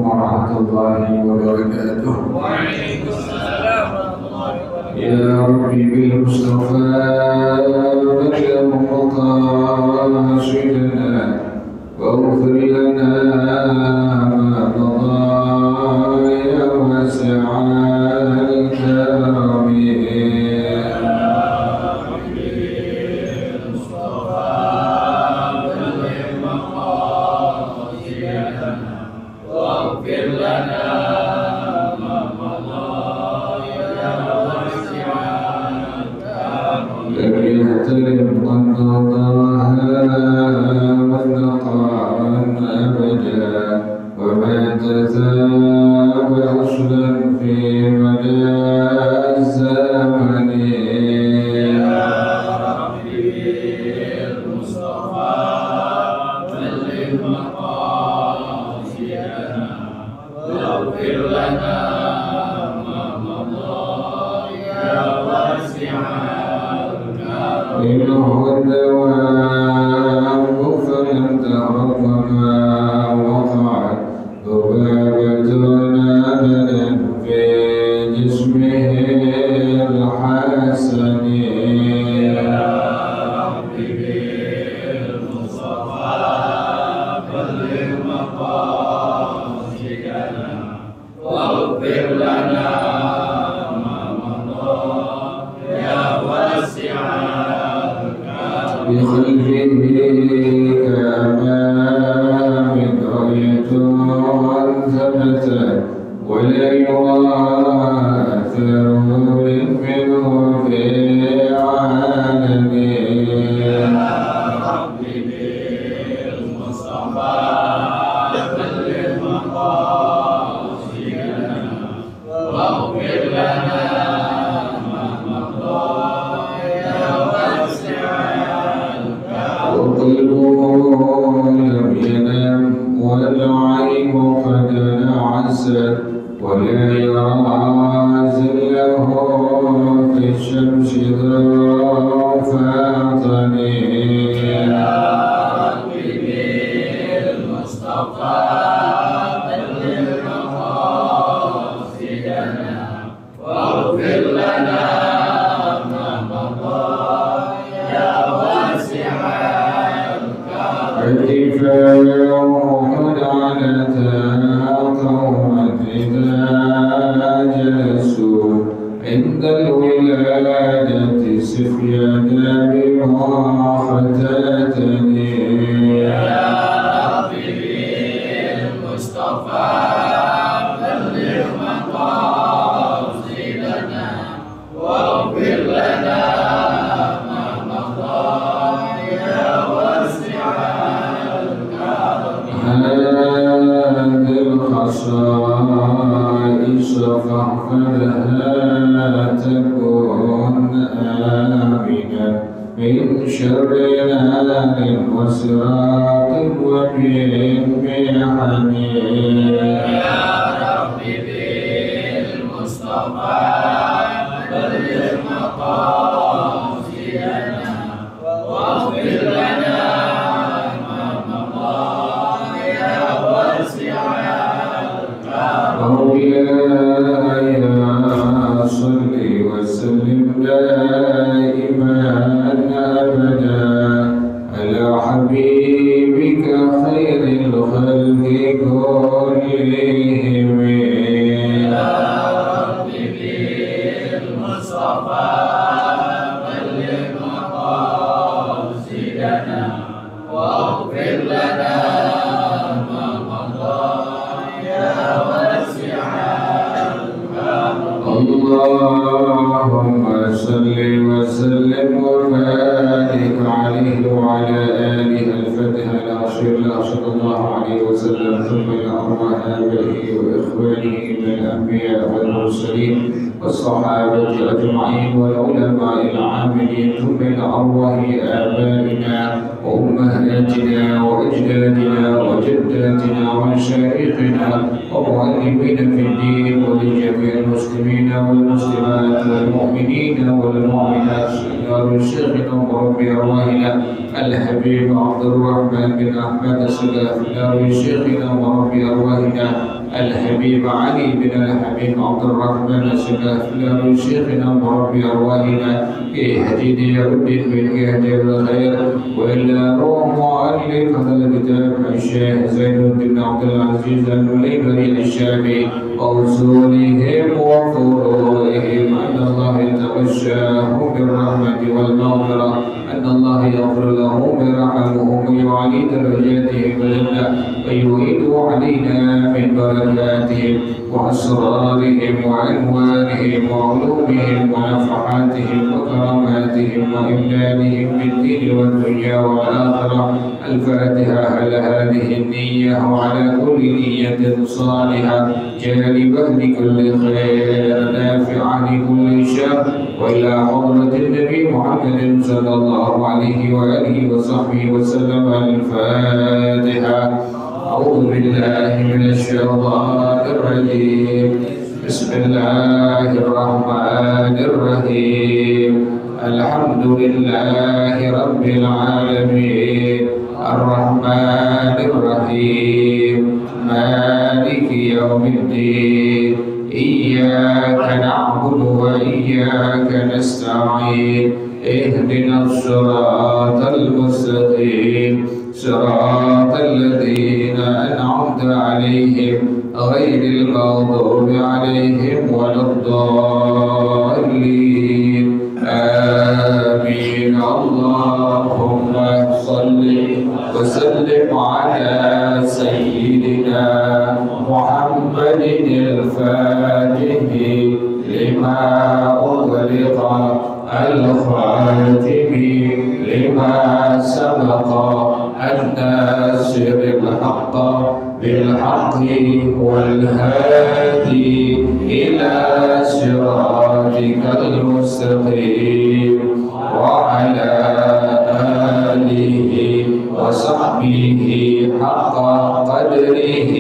ورحمة الله وبركاته. وعليكم السلام ورحمة الله وبركاته. يا ربي بالمصطفى بلغ مقاصدنا واغفر لنا ما مضى يا واسع الكرم. والصحابة أجمعين والعلماء العاملين ثم الأرواح آبائنا وأمهاتنا وأجدادنا وجداتنا ومشايخنا ومعلمين في الدين ولجميع المسلمين والمسلمات والمؤمنين والمؤمنات سيدنا شيخنا وربي أرواحنا الحبيب عبد الرحمن بن أحمد السلافي شيخنا وربي أرواحنا الحبيب علي بن الحبيب عبد الرحمن السلافي شيخنا مربي أرواحنا كهدي دير الدين بن كهدي الخير وإلا روح مؤلف هذا الكتاب الشيخ زين الدين عبد العزيز المليبري الشافعي وأصولهم وفروعهم أن الله يتغشاهم بالرحمة والمغفرة أن الله يغفر لهم ويرحمهم ويعلي درجاتهم بالجنة ويعيد علينا من بركاتهم وأسرارهم وعنوانهم وعلومهم ونفحاتهم وكراماتهم وإمدادهم في الدين والدنيا والآخرة. الفاتحة على هذه النية وعلى كل نية صالحة جالبة لكل خير نافعة لكل شر وإلى حضرة النبي محمد صلى الله عليه وآله وصحبه وسلم. الفاتحة. أعوذ بالله من الشيطان الرجيم. بسم الله الرحمن الرحيم. الحمد لله رب العالمين الرحمن الرحيم مالك يوم الدين إياك نعبد وإياك نستعين اهدنا الصراط المستقيم صراط الذين أنعمت عليهم غير المغضوب عليهم ولا الضالين آمين. اللهم صل وسلم على سيدنا محمد الفاتح لما أغلق الخاتم لما سبق الناصر الحق بالحق والهادي إلى صراطك المستقيم وعلى آله وصحبه حق قدره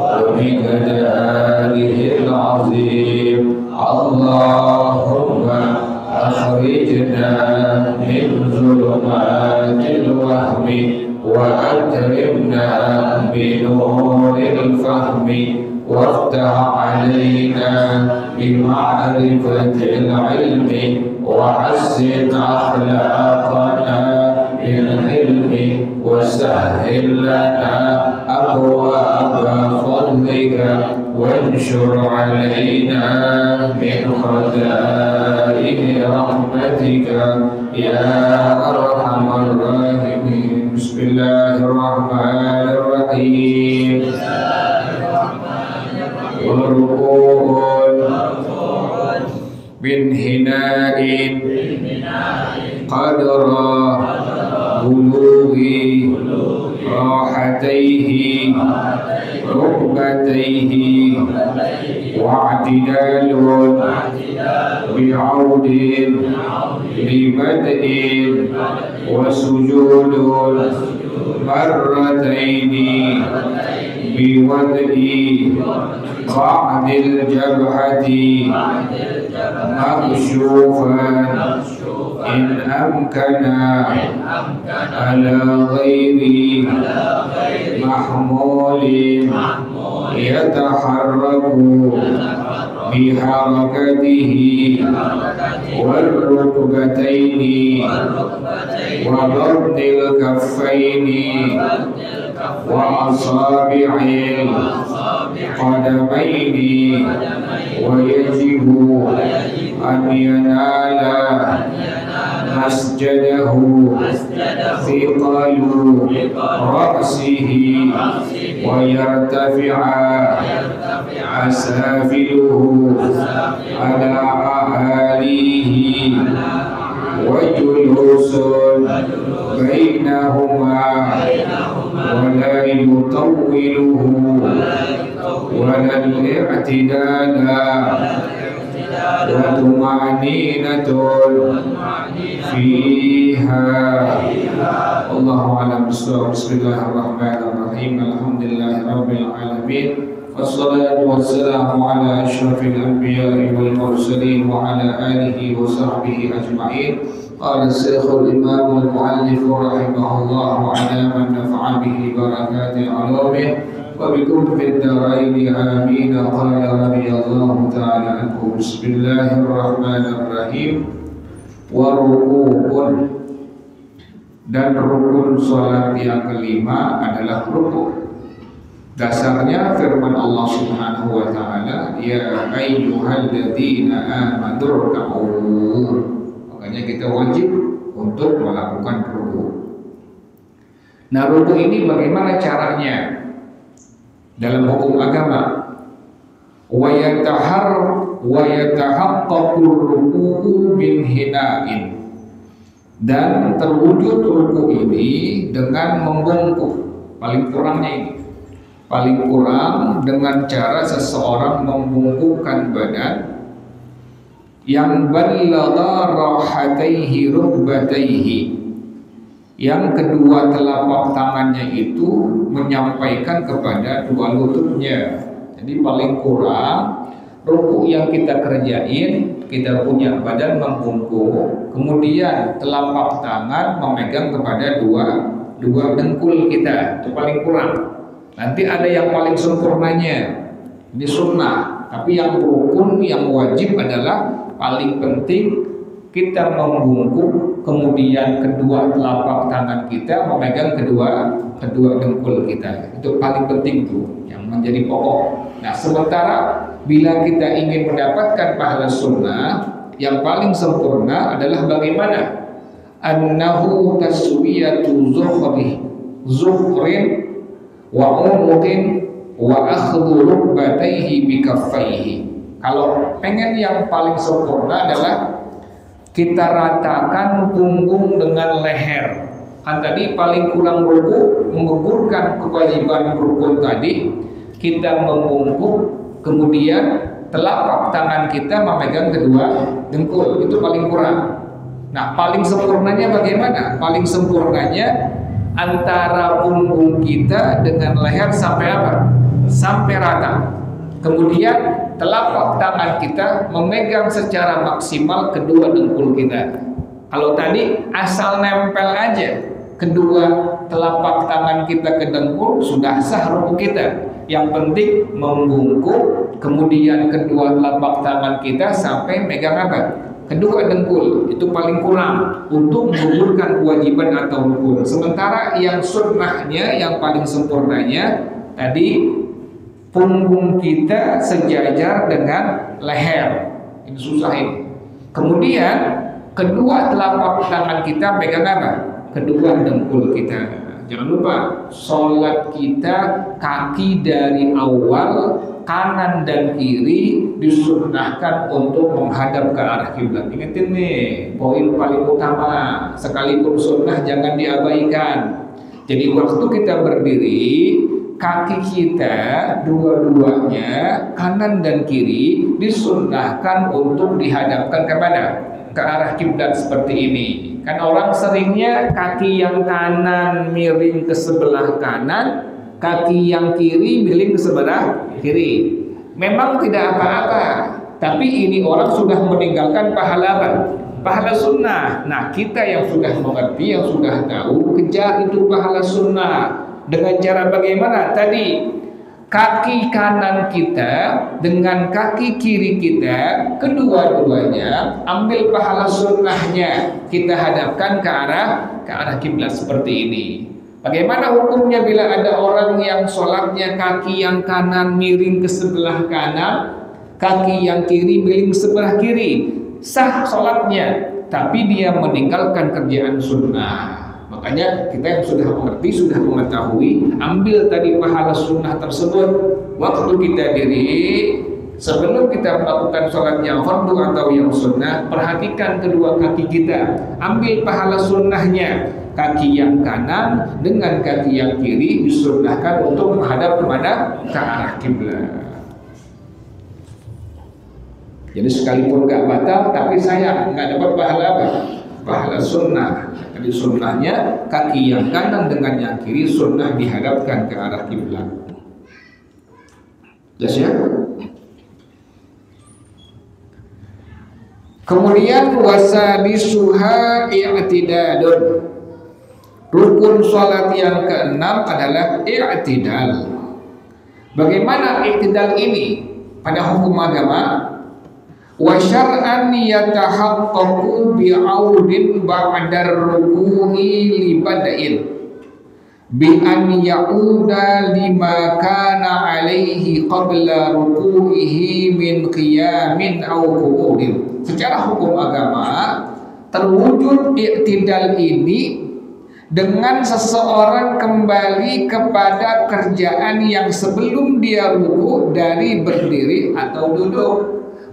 ومقداره العظيم. اللهم أخرجنا من ظلمات الوهم وأكرمنا بنور الفهم وافتح علينا بمعرفة العلم وحسن أخلاقنا بالعلم وسهل لنا أبواب فضلك وانشر علينا من خزائن رحمتك يا أرحم الراحمين. بسم الله الرحمن الرحيم. وركوع من هناء قدر بلوغ راحتيه ركبتيه واعتدال بعود ببدء وسجود مرتين بوضع بعد الجبهة مكشوفا إن أمكن على غير محمول يتحرك بحركته والركبتين وضرب الكفين وأصابع القدمين. ويجب أن ينال مسجده ثقل رأسه ويرتفع أسافله على أعاليه وجلوس بينهما ولا يطوله ولا الاعتدال وطمأنينة فيها. الله أعلم بالصواب. بسم الله الرحمن الرحيم. الحمد لله رب العالمين والصلاة والسلام على أشرف الأنبياء والمرسلين وعلى آله وصحبه أجمعين. قال الشيخ الإمام المؤلف رحمه الله على من نفع به بركات علومه وبكم في الدارين آمين. قال رضي الله تعالى عنه بسم الله الرحمن الرحيم وركوع. Dan rukun sholat yang kelima adalah rukuk. Dasarnya firman Allah Subhanahu wa taala, ya ayyuhalladzina amanu ruk'u. Makanya kita wajib untuk melakukan rukuk. Nah, rukuk ini bagaimana caranya dalam hukum agama? Wa yatahaqqaqu ruku'u bin hina'in. Dan terwujud ruku ini dengan membungkuk. Paling kurang dengan cara seseorang membungkukkan badan yang balagha rahataihi rukbataihi, yang kedua telapak tangannya itu menyampaikan kepada dua lututnya. Jadi paling kurang ruku yang kita kerjain, kita punya badan membungkuk, kemudian telapak tangan memegang kepada dua dengkul kita, itu paling kurang. Nanti ada yang paling sempurnanya, ini sunnah, tapi yang rukun, yang wajib adalah paling penting kita membungkuk, kemudian kedua telapak tangan kita memegang kedua dengkul kita, itu paling penting tuh, yang menjadi pokok. Nah, sementara bila kita ingin mendapatkan pahala sunnah, yang paling sempurna adalah bagaimana? Annahu taswiyatu zuhrin wa unuqin wa akhdhu rukbatayhi bikaffaihi. Kalau pengen yang paling sempurna adalah kita ratakan punggung dengan leher. Kan tadi paling kurang ruku, menggugurkan kewajiban rukun tadi, kita membungkuk, kemudian telapak tangan kita memegang kedua dengkul, itu paling kurang. Nah, paling sempurnanya bagaimana? Paling sempurnanya antara punggung kita dengan leher sampai apa? Sampai rata. Kemudian telapak tangan kita memegang secara maksimal kedua dengkul kita. Kalau tadi asal nempel aja kedua telapak tangan kita ke dengkul, sudah sah ruku kita. Yang penting membungkuk, kemudian kedua telapak tangan kita sampai megang apa? Kedua dengkul, itu paling kurang untuk menggugurkan kewajiban atau rukun. Sementara yang sunnahnya, yang paling sempurnanya tadi punggung kita sejajar dengan leher. Ini susah ini. Kemudian kedua telapak tangan kita pegang apa? Kedua dengkul kita. Jangan lupa, sholat kita kaki dari awal kanan dan kiri disunnahkan untuk menghadap ke arah kiblat. Ingatin nih, poin paling utama. Sekalipun sunnah jangan diabaikan. Jadi waktu kita berdiri, kaki kita dua-duanya kanan dan kiri disunnahkan untuk dihadapkan kepada ke arah kiblat seperti ini. Kan orang seringnya kaki yang kanan miring ke sebelah kanan, kaki yang kiri miring ke sebelah kiri. Memang tidak apa-apa, tapi ini orang sudah meninggalkan pahala apa? Pahala sunnah. Nah, kita yang sudah mengerti, yang sudah tahu, kejar itu pahala sunnah. Dengan cara bagaimana? Tadi kaki kanan kita dengan kaki kiri kita, kedua-duanya ambil pahala sunnahnya, kita hadapkan ke arah kiblat seperti ini. Bagaimana hukumnya bila ada orang yang sholatnya kaki yang kanan miring ke sebelah kanan, kaki yang kiri miring ke sebelah kiri? Sah sholatnya, tapi dia meninggalkan kerjaan sunnah. Makanya kita yang sudah mengerti, sudah mengetahui, ambil tadi pahala sunnah tersebut. Waktu kita diri, sebelum kita melakukan sholat yang fardu atau yang sunnah, perhatikan kedua kaki kita, ambil pahala sunnahnya. Kaki yang kanan dengan kaki yang kiri disunnahkan untuk menghadap kepada ke arah kiblat. Jadi sekalipun gak batal, tapi sayang nggak dapat pahala apa? Pahala sunnah. Jadi sunnahnya kaki yang kanan dengan yang kiri sunnah dihadapkan ke arah kiblat. Jelas ya? Kemudian wasadisuha i'tidadun. Rukun sholat yang keenam adalah i'tidal. Bagaimana i'tidal ini pada hukum agama? Wa syar'an yatahaqqaqu bi'audin ba'dar ruku'i li bada'in bi an ya'uda lima kana alaihi qabla ruku'ihi min qiyamin aw qu'udin. Secara hukum agama terwujud i'tidal ini dengan seseorang kembali kepada kerjaan yang sebelum dia ruku dari berdiri atau duduk.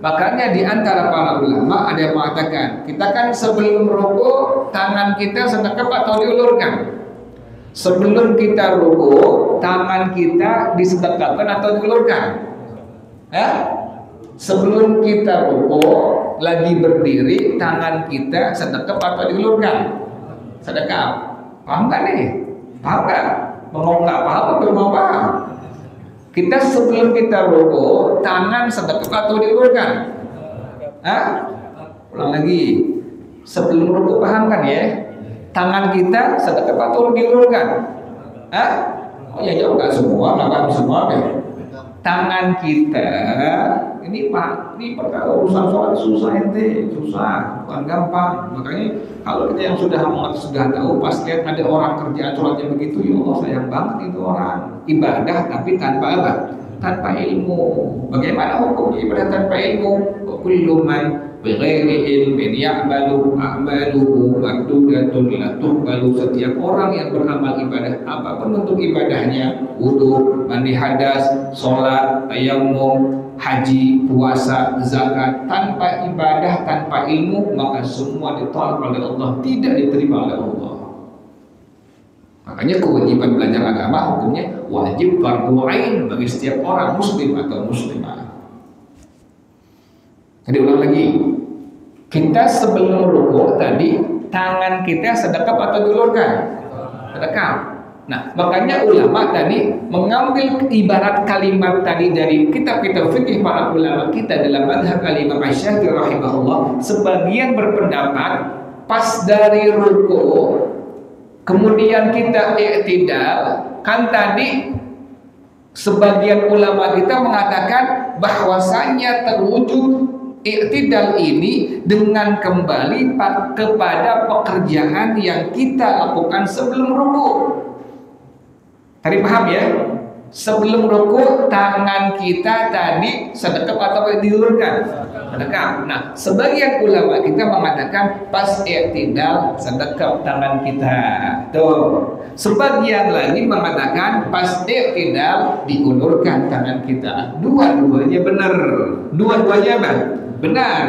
Makanya di antara para ulama ada yang mengatakan, kita kan sebelum ruku tangan kita sedekap atau diulurkan. Sebelum kita ruku tangan kita disedekapkan atau diulurkan. Sebelum kita ruku lagi berdiri tangan kita sedekap atau diulurkan. Sedekap. Paham gak nih? Paham gak? Mau nggak paham atau mau paham? Kita sebelum kita ruku tangan sedekap atau diulurkan? Ulang lagi. Sebelum ruku paham kan ya? Tangan kita sedekap atau diulurkan? Oh ya jauh nggak semua, nggak paham semua ya. Tangan kita ini Pak, ini perkara urusan sholat susah ente, susah, bukan gampang. Makanya kalau kita yang sudah tahu, pas lihat ada orang kerjaan sholatnya begitu, ya Allah sayang banget itu orang. Ibadah tapi tanpa apa? Tanpa ilmu. Bagaimana hukumnya ibadah tanpa ilmu? Kullu man bighairi ilmin ya'malu a'maluhu mardudatun la tuqbalu. Setiap orang yang beramal ibadah apapun bentuk ibadahnya, wudu, mandi hadas, sholat, tayammum, haji, puasa, zakat, tanpa ibadah, tanpa ilmu, maka semua ditolak oleh Allah, tidak diterima oleh Allah. Makanya kewajiban belajar agama hukumnya wajib fardhu ain bagi setiap orang muslim atau muslimah. Jadi ulang lagi, kita sebelum ruku tadi tangan kita sedekap atau diulurkan? Sedekap. Nah, makanya ulama tadi mengambil ibarat kalimat tadi dari kitab-kitab fikih para ulama kita dalam mazhab Al-Imam Asy-Syafi'i rahimahullah. Sebagian berpendapat pas dari ruku kemudian kita i'tidal, kan tadi sebagian ulama kita mengatakan bahwasanya terwujud i'tidal ini dengan kembali kepada pekerjaan yang kita lakukan sebelum ruku. Tadi paham ya? Sebelum ruku tangan kita tadi sedekap atau diulurkan? Sedekap. Nah, sebagian ulama kita mengatakan pas i'tidal sedekap tangan kita. Tuh. Sebagian lagi mengatakan pas i'tidal diulurkan tangan kita. Dua-duanya benar. Dua-duanya benar.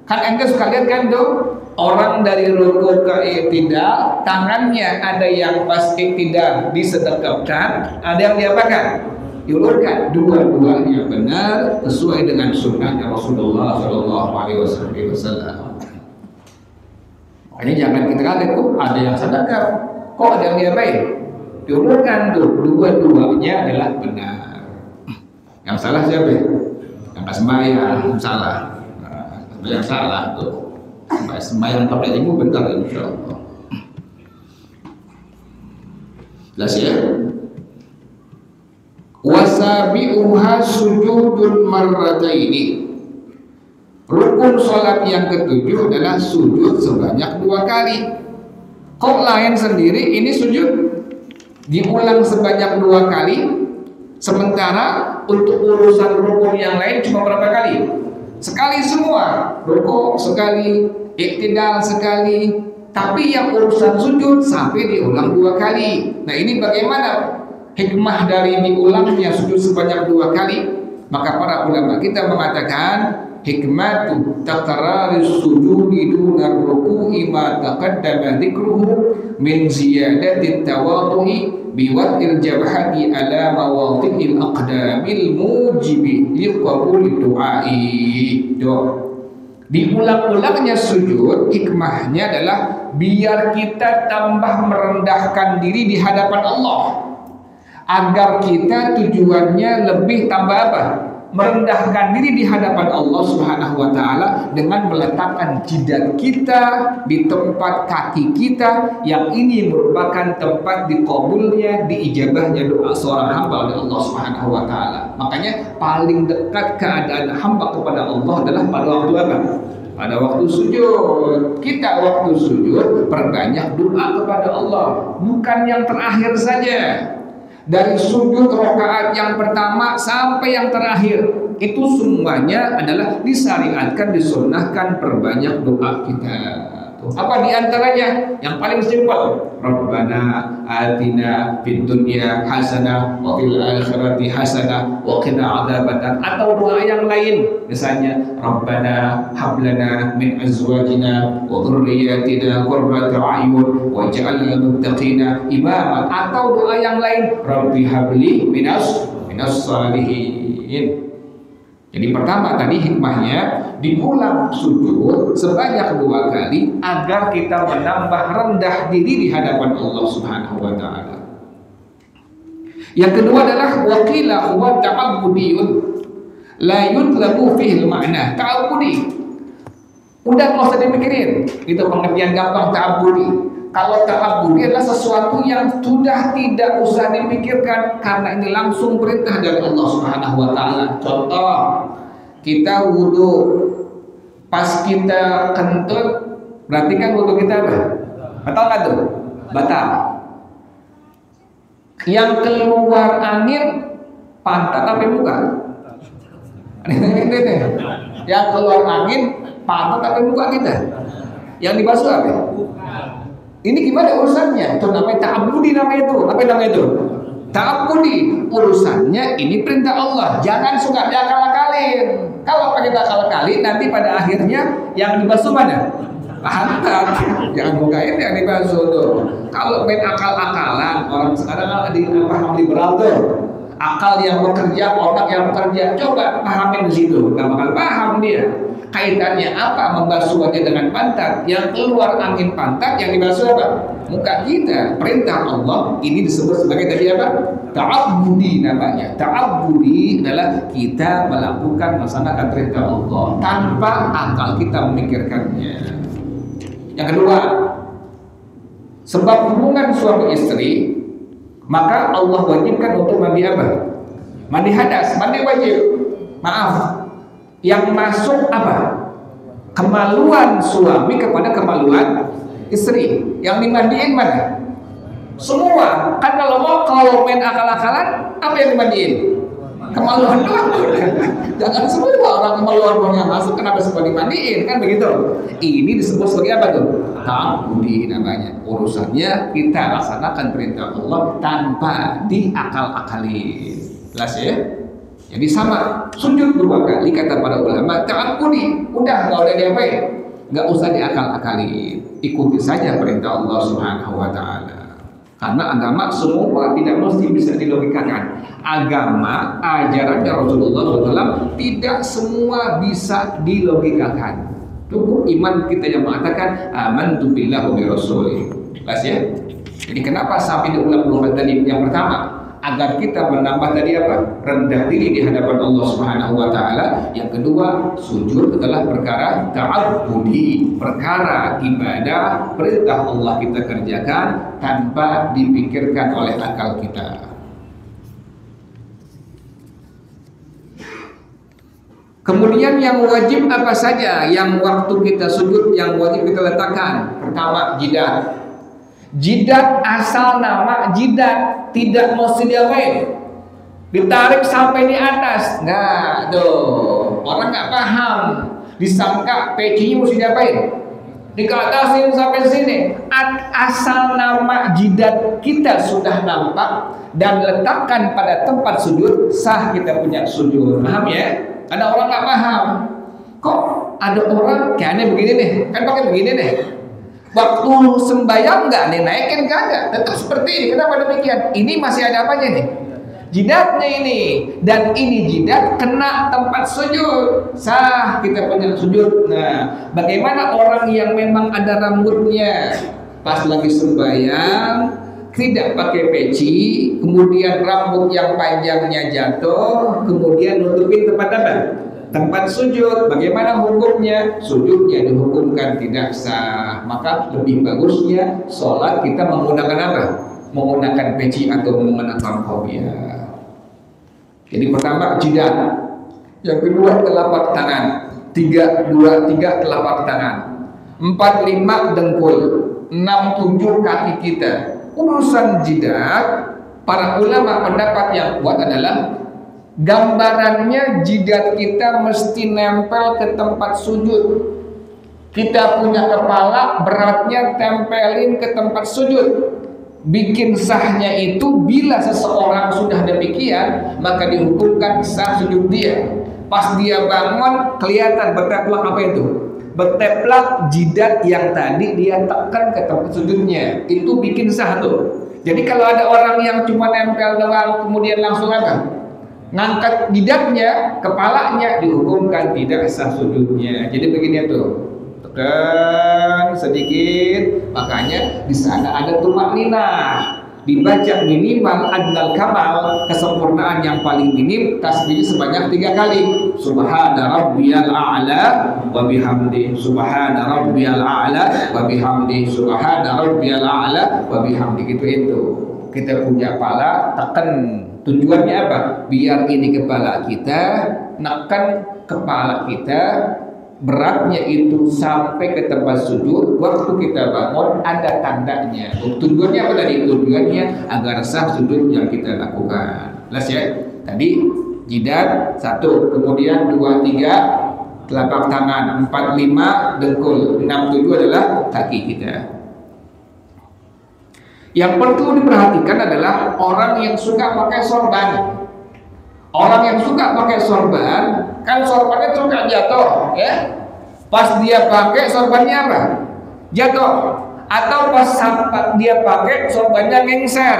Kan ente suka lihat kan tuh orang dari ruku ke i'tidal tangannya ada yang pas i'tidal disedekapkan, ada yang diapakan? Diulurkan. Dua-duanya benar sesuai dengan sunnahnya Rasulullah Shallallahu Alaihi Wasallam. Makanya jangan kita kaget kok ada yang sedekap, kok ada yang diapain? Diulurkan tuh. Dua-duanya adalah benar. Yang salah siapa? Yang nggak sembahyang salah. Yang salah tuh sembahyang pakai ilmu bentar insya Allah. Jelas ya. Wasabi'uha sujudun marrataini. Rukun sholat yang ketujuh adalah sujud sebanyak 2 kali. Kok lain sendiri ini sujud diulang sebanyak 2 kali, sementara untuk urusan rukun yang lain cuma berapa kali? Sekali semua, ruku sekali, i'tidal sekali, tapi yang urusan sujud sampai diulang 2 kali. Nah ini bagaimana hikmah dari diulangnya sujud sebanyak 2 kali? Maka para ulama kita mengatakan hikmatu takraris sujudi duna ruku'i ma taqaddama dzikruhu min ziyadati tawadhu'i biwad'il jabhati ala mawadhi'il aqdamil mujibi liqabuli du'ai. Diulang-ulangnya sujud hikmahnya adalah biar kita tambah merendahkan diri di hadapan Allah, agar kita tujuannya lebih tambah apa? merendahkan diri di hadapan Allah Subhanahu wa taala dengan meletakkan jidat kita di tempat kaki kita, yang ini merupakan tempat dikabulnya, diijabahnya doa seorang hamba oleh Allah Subhanahu wa taala. Makanya paling dekat keadaan hamba kepada Allah adalah pada waktu apa? Pada waktu sujud. Kita waktu sujud perbanyak doa kepada Allah, bukan yang terakhir saja. Dari sujud rakaat yang pertama sampai yang terakhir, itu semuanya adalah disyariatkan, disunnahkan perbanyak doa kita. Apa di antaranya? Yang paling simpel, Rabbana atina fid dunya hasanah wa fil akhirati hasanah wa qina adzabannar. Atau doa yang lain, misalnya Rabbana hab lana min azwajina wa dhurriyyatina qurrata a'yun waj'alna lil muttaqina imama. Atau doa yang lain, Rabbi habli minas salihin. Jadi pertama tadi hikmahnya diulang sujud sebanyak 2 kali agar kita menambah rendah diri di hadapan Allah Subhanahu wa taala. Yang kedua adalah waqila huwa ta'abbudiyun la yutlabu fihi al-ma'na. Ta'abbudi. Udah enggak usah dipikirin. Itu pengertian gampang ta'abbudi. Kalau ta'abbudi adalah sesuatu yang sudah tidak usah dipikirkan karena ini langsung perintah dari Allah Subhanahu wa taala. Contoh, kita wudu, pas kita kentut, berarti kan wudu kita apa? Batal nggak tuh? Batal. Yang keluar angin pantat apa muka? Yang keluar angin pantat apa muka kita? Yang dibasuh apa? Ini gimana urusannya? Itu namanya ta'abbudi, namanya itu. Apa namanya itu? Ta'abbudi. Urusannya ini perintah Allah. Jangan suka diakal-akalin. Kalau pakai akal-akalin, nanti pada akhirnya yang dibasuh mana? Pantat. Jangan bukain yang dibasuh tuh. Kalau main akal-akalan, orang sekarang di paham liberal tuh. Akal yang bekerja, otak yang bekerja. Coba pahamin di situ. Gak bakal paham dia. Kaitannya apa membasuh wajah dengan pantat? Yang keluar angin pantat, yang dibasuh apa? Muka kita. Perintah Allah ini disebut sebagai tadi apa? Ta'abbudi namanya. Ta'abbudi adalah kita melakukan, melaksanakan perintah Allah tanpa akal kita memikirkannya. Yang kedua, sebab hubungan suami istri, maka Allah wajibkan untuk mandi apa? Mandi hadas, mandi wajib. Maaf, yang masuk apa? Kemaluan suami kepada kemaluan istri. Yang dimandiin mana? Semua. Kan kalau main akal-akalan, apa yang dimandiin? Kemaluan doang. Jangan semua orang kemaluan doang yang masuk, kenapa semua dimandiin? Kan begitu. Ini disebut sebagai apa tuh? Ta'abbudi namanya. Urusannya kita laksanakan perintah Allah tanpa diakal-akalin. Jelas ya? Jadi sama, sujud 2 kali kata para ulama, ta'abbudi, udah nggak usah diapain, nggak usah diakal-akali, ikuti saja perintah Allah Subhanahu wa taala. Karena agama semua tidak mesti bisa dilogikakan. Agama, ajarannya Rasulullah SAW tidak semua bisa dilogikakan. Cukup iman kita yang mengatakan amantu billahi wa bi rasulih. Jelas ya? Jadi kenapa sampai diulang tadi? Yang pertama, agar kita menambah tadi apa? Rendah diri di hadapan Allah Subhanahu wa taala. Yang kedua, sujud adalah perkara ta'abbudi, perkara ibadah, perintah Allah kita kerjakan tanpa dipikirkan oleh akal kita. Kemudian yang wajib apa saja yang waktu kita sujud yang wajib kita letakkan? Pertama, jidat. Jidat asal nama jidat, tidak mesti diapain, ditarik sampai di atas. Nah tuh orang nggak paham, disangka pecinya mesti diapain, dikatasin sampai sini. Asal nama jidat kita sudah nampak dan letakkan pada tempat sujud, sah kita punya sujud. Paham ya? Ada orang nggak paham, kok ada orang kayaknya begini nih, kan pakai begini nih. Waktu sembahyang nggak nih naikin kagak, tetap seperti ini. Kenapa demikian? Ini masih ada apanya nih? Jidatnya ini, dan ini jidat kena tempat sujud, sah kita punya sujud. Nah, bagaimana orang yang memang ada rambutnya pas lagi sembahyang tidak pakai peci, kemudian rambut yang panjangnya jatuh, kemudian nutupin tempat apa? Tempat sujud. Bagaimana hukumnya? Sujudnya dihukumkan tidak sah. Maka lebih bagusnya sholat kita menggunakan apa? Menggunakan peci atau menggunakan kopiah. Jadi pertama jidat, yang kedua telapak tangan, 3 telapak tangan, 4 5 dengkul, 6 7 kaki kita. Urusan jidat, para ulama pendapat yang kuat adalah gambarannya jidat kita mesti nempel ke tempat sujud. Kita punya kepala, beratnya tempelin ke tempat sujud. Bikin sahnya itu bila seseorang sudah demikian, maka dihukumkan sah sujud dia. Pas dia bangun kelihatan berteplak apa itu? Berteplak jidat yang tadi dia tekan ke tempat sujudnya. Itu bikin sah tuh. Jadi kalau ada orang yang cuma nempel doang kemudian langsung apa? Ngangkat jidatnya, kepalanya, dihukumkan tidak sah sujudnya. Jadi begini tuh. Tekan sedikit, makanya di sana ada tumakninah, dibaca minimal adnal kamal, kesempurnaan yang paling minim, tasbih sebanyak 3 kali. Subhana rabbiyal a'la wa bihamdi, subhana rabbiyal a'la wa bihamdi, subhana rabbiyal a'la wa bihamdi. Gitu itu. Kita punya kepala, tekan. Tujuannya apa? Biar ini kepala kita, nekan kepala kita, beratnya itu sampai ke tempat sujud. Waktu kita bangun ada tandanya. Tujuannya apa tadi? Tujuannya agar sah sujud yang kita lakukan. Jelas ya? Tadi jidat 1, kemudian 2 3 telapak tangan, 4 5 dengkul, 6 7 adalah kaki kita. Yang perlu diperhatikan adalah orang yang suka pakai sorban. Orang yang suka pakai sorban, kan sorbannya suka jatuh, ya. Pas dia pakai sorbannya apa? Jatuh. Atau pas dia pakai sorbannya ngengser.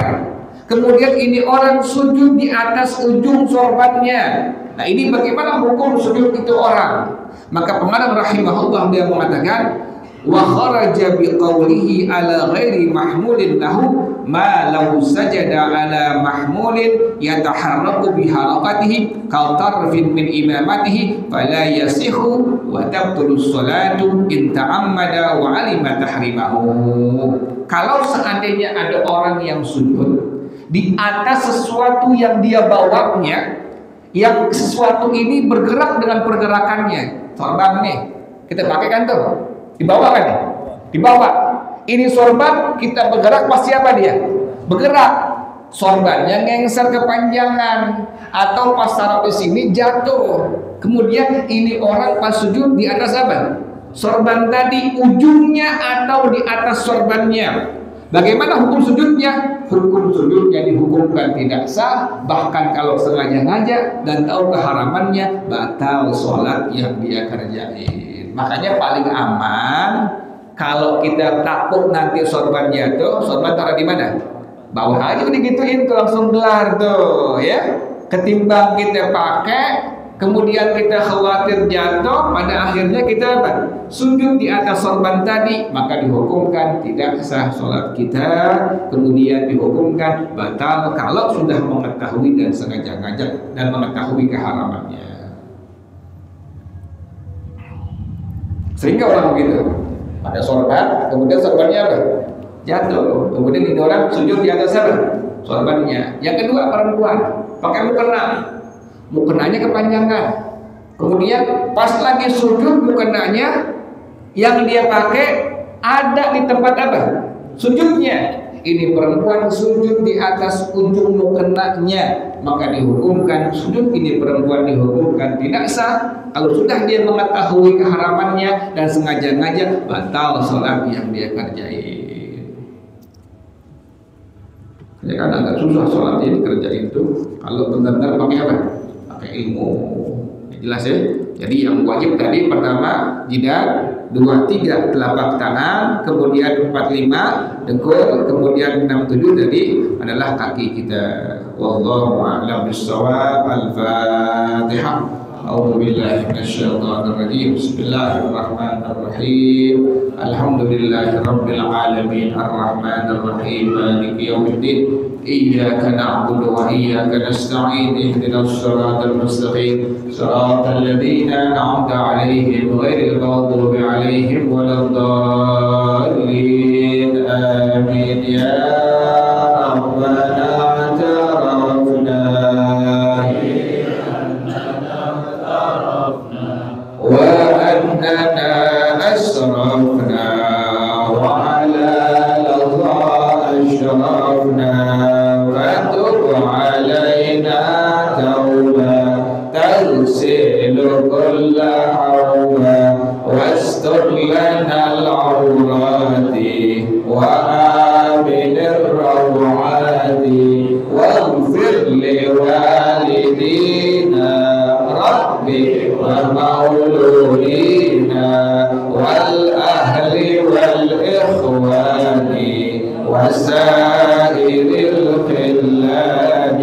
Kemudian ini orang sujud di atas ujung sorbannya. Nah, ini bagaimana hukum sujud itu orang? Maka pengarang rahimahullah dia mengatakan, wa kharaja biqaulihi ala ghairi mahmulin lahu ma law sajada ala mahmulin yataharraku biharakatihi kal tarfin min imamatihi fala yasihu wa tabtulu sholatu in ta'ammada wa alima tahrimahu. Kalau seandainya ada orang yang sujud di atas sesuatu yang dia bawanya, yang sesuatu ini bergerak dengan pergerakannya, sorban nih kita pakai kan tuh, dibawa kan nih, dibawa. Ini sorban kita bergerak, pasti apa dia? Bergerak. Sorbannya ngengser kepanjangan atau pas taruh di sini jatuh. Kemudian ini orang pas sujud di atas apa? Sorban tadi ujungnya atau di atas sorbannya. Bagaimana hukum sujudnya? Hukum sujudnya dihukumkan tidak sah, bahkan kalau sengaja-ngaja dan tahu keharamannya, batal sholat yang dia kerjain. Makanya paling aman kalau kita takut nanti sorban jatuh, sorban taruh di mana? Bawah aja digituin tuh langsung gelar tuh, ya. Ketimbang kita pakai, kemudian kita khawatir jatuh, pada akhirnya kita apa? Sujud di atas sorban tadi, maka dihukumkan tidak sah sholat kita, kemudian dihukumkan batal kalau sudah mengetahui dan sengaja ngajak dan mengetahui keharamannya. Sehingga orang begitu, ada sorban, kemudian sorbannya apa? Jatuh, kemudian ini orang sujud di atas apa? Sorbannya. Yang kedua perempuan, pakai mukena. Mukenanya kepanjangan. Kemudian pas lagi sujud mukenanya yang dia pakai ada di tempat apa? Sujudnya. Ini perempuan sujud di atas ujung mukenanya, maka dihukumkan sujud ini perempuan dihukumkan tidak sah. Kalau sudah dia mengetahui keharamannya dan sengaja ngajak, batal sholat yang dia kerjain. Ya kan agak susah sholat ini kerjain itu. Kalau benar-benar pakai apa? Pakai ilmu. Jelas ya. Jadi yang wajib tadi pertama jidat, 2 3 telapak tangan, kemudian 4 5 dengkul, kemudian 6 7 tadi adalah kaki kita. wallahu a'lam bissawab. Al-Fatihah. A'udzu billahi minasyaitonir rajim. Bismillahirrahmanirrahim. Alhamdulillahirabbil alamin arrahmanir rahim maliki yaumiddin. Iyyaka na'budu wa iyyaka nasta'in. Ihdinas siratal mustaqim. Siratal ladzina an'amta 'alaihim ghairil maghdubi 'alaihim waladdallin. Amin ya rabbana وأننا أسرفنا وعلى الله أشرفنا فتب علينا توبة تغسل كل حوبة واستر لنا العورات وآمن الروعات واغفر لوالدينا ربي ومولودينا والأهل والإخوان وسائر الخلان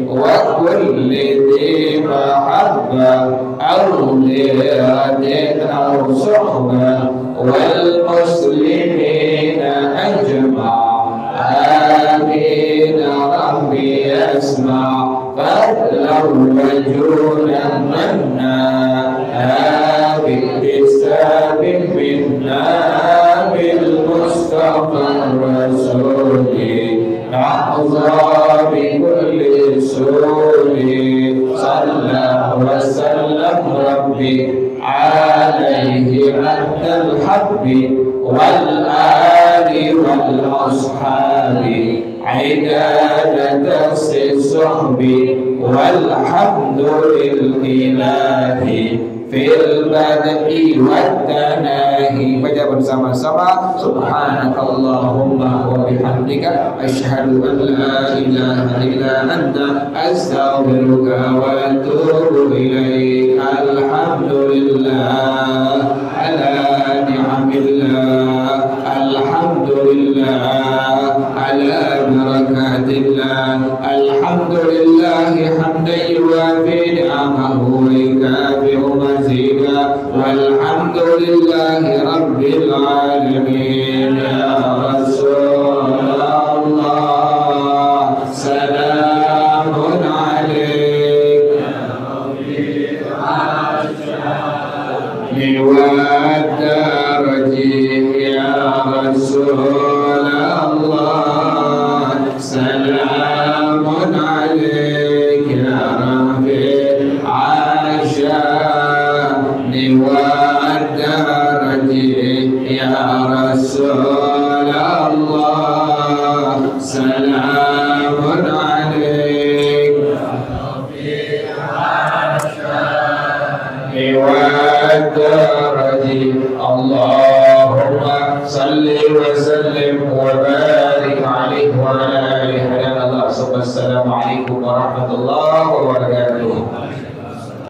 وكل ذي محبة أو غيرة أو صحبة والمسلمين أجمع آمين ربي يسمع فضلا وجودا منا باكتساب منا بالمصطفى الرسول نحظى بكل سول صلى وسلم ربي عليه مد الحب والآل والأصحاب عداد دس الصحب والحمد لله في البدء والتناهي. Baca bersama-sama subhanakallahumma wa bihamdika asyhadu an la ilaha illa anta astaghfiruka wa atubu ilaik. Alhamdulillah ala ni'amillah, alhamdulillah ala barakatillah, alhamdulillah hamdan yuwafi ni'amahu wa yukafi'u mazida, walhamdulillahi rabbil alamin. Ya Rasulullah salamun alaik wa darajim. Ya Rasulullah salamun alaik ya Rafi asyani wa darajim. Ya Rasulullah salamun alaik والدرج. اللهم صل وسلم وبارك عليه وعلى آله. السلام عليكم ورحمة الله وبركاته.